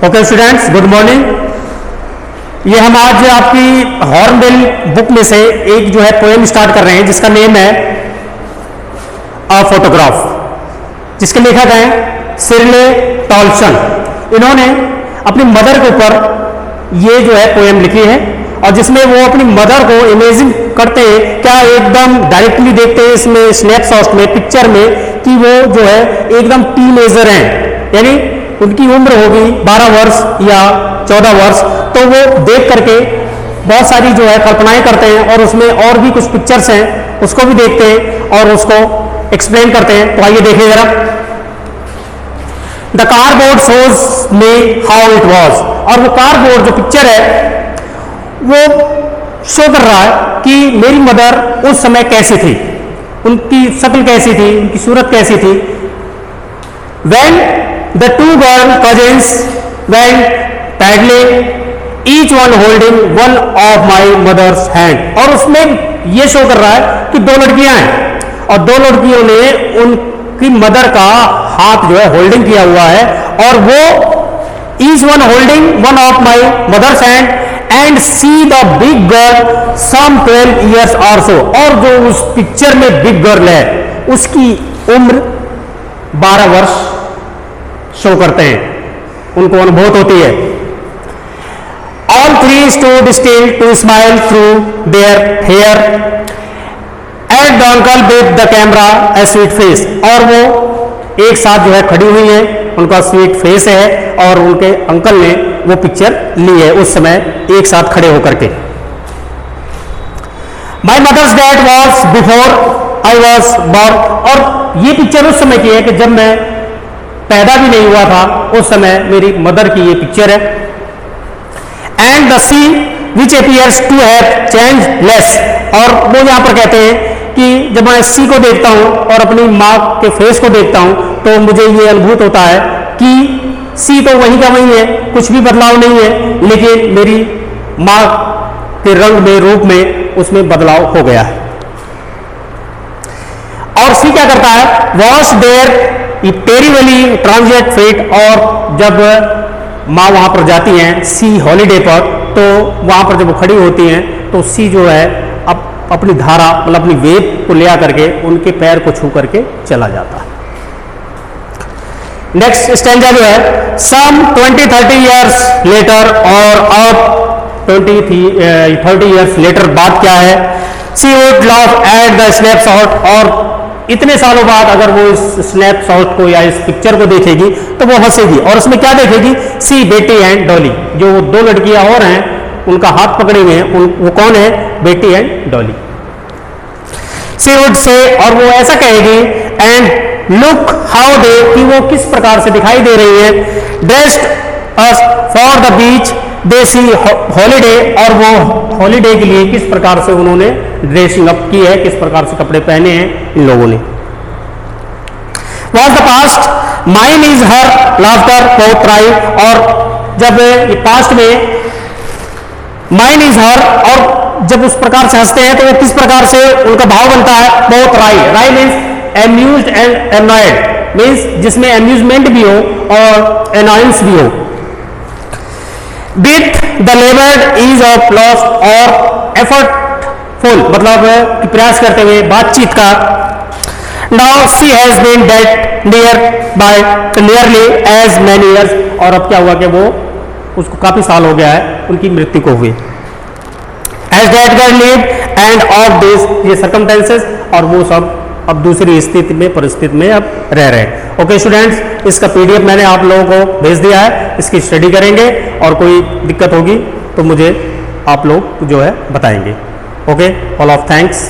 Okay students, good morning. ये हम आज आपकी हॉर्नबिल बुक में से एक जो है पोएम स्टार्ट कर रहे हैं जिसका नेम है अ फोटोग्राफ, जिसके लेखक हैं सिरले टॉल्सन। इन्होंने अपनी मदर के ऊपर ये जो है पोएम लिखी है और जिसमें वो अपनी मदर को इमेजिन करते हैं, क्या एकदम डायरेक्टली देखते हैं इसमें स्नैपशॉट में, पिक्चर में, कि वो जो है एकदम टीनेजर हैं, यानी उनकी उम्र होगी 12 वर्ष या 14 वर्ष। तो वो देख करके बहुत सारी जो है कल्पनाएं करते हैं और उसमें और भी कुछ पिक्चर्स हैं उसको भी देखते हैं और उसको एक्सप्लेन करते हैं। तो आइए देखिए जरा। The cardboard shows may how it was, और वो कार्डबोर्ड जो पिक्चर है वो शो कर रहा है कि मेरी मदर उस समय कैसी थी, उनकी शक्ल कैसी थी, उनकी सूरत कैसी थी। When the two girl cousins went paddling, each one holding one of my mother's hand, और उसमें ये शो कर रहा है कि दो लड़कियां हैं और दो लड़कियों ने उनकी मदर का हाथ जो है होल्डिंग किया हुआ है और वो each one holding one of my mother's hand and see the big girl some 12 years or so, और जो उस पिक्चर में बिग गर्ल है उसकी उम्र 12 वर्ष शो करते हैं, उनको अनुभूत होती है। All three stood still to smile through their hair at the uncle with the camera a sweet face, और वो एक साथ जो है खड़ी हुई है, उनका स्वीट फेस है और उनके अंकल ने वो पिक्चर ली है उस समय एक साथ खड़े होकर के। My mother's dad was before I was born, और ये पिक्चर उस समय की है कि जब मैं पैदा भी नहीं हुआ था, उस समय मेरी मदर की ये पिक्चर है। And the sea which appears to have changed less, और वो यहाँ पर कहते हैं कि जब मैं सी को देखता हूँ और अपनी माँ के फेस को देखता हूँ तो मुझे ये अनुभूत होता है कि सी तो वही का वही है, कुछ भी बदलाव नहीं है, लेकिन मेरी माँ के रंग में, रूप में उसमें बदलाव हो गया है। और सी क्या करता है, was there terribly transit fate, और जब माँ वहां पर जाती हैं सी हॉलीडे पर, तो वहां पर जब वो खड़ी होती हैं तो सी जो है अपनी धारा मतलब अपनी वेव को ले आकर के उनके पैर को छू करके चला जाता है। नेक्स्ट स्टैंजा जो है, सम 20-30 ईयर्स लेटर, और अब 20-30 ईयर्स लेटर बात क्या है, she would laugh at the snapshot, और इतने सालों बाद अगर वो इस स्नैपशॉट को या इस पिक्चर को देखेगी तो वो हंसेगी। और उसमें क्या देखेगी, सी बेटी एंड डॉली, जो वो दो लड़कियां और हैं उनका हाथ पकड़े हुए हैं, वो कौन है, बेटी and Dolly. C would say, और वो ऐसा कहेगी, एंड लुक हाउ दे, कि वो किस प्रकार से दिखाई दे रही है, dressed us for the beach they C holiday, और वो हॉलीडे के लिए किस प्रकार से उन्होंने ड्रेसिंग अप की है, किस प्रकार से कपड़े पहने हैं इन लोगों ने। Was the past mine is her laughter both राई, और जब ये पास्ट में माइन इज हर, और जब उस प्रकार से हंसते हैं तो वो किस प्रकार से उनका भाव बनता है, both wry. Wry means amused and annoyed, means जिसमें एम्यूजमेंट भी हो और एनॉयंस भी हो। With the laboured ease of loss, और एफर्टफुल मतलब कि प्रयास करते हुए, बातचीत का। Now she has been dead near by nearly as many years, और अब क्या हुआ कि वो उसको काफी साल हो गया है उनकी मृत्यु को हुए। As that girl live and of this, ये सर्कमस्टेंसेस, और वो सब अब दूसरी स्थिति में, परिस्थिति में अब रह रहे हैं। ओके स्टूडेंट्स, इसका पीडीएफ मैंने आप लोगों को भेज दिया है, इसकी स्टडी करेंगे और कोई दिक्कत होगी तो मुझे आप लोग जो है बताएंगे। Okay, all of thanks.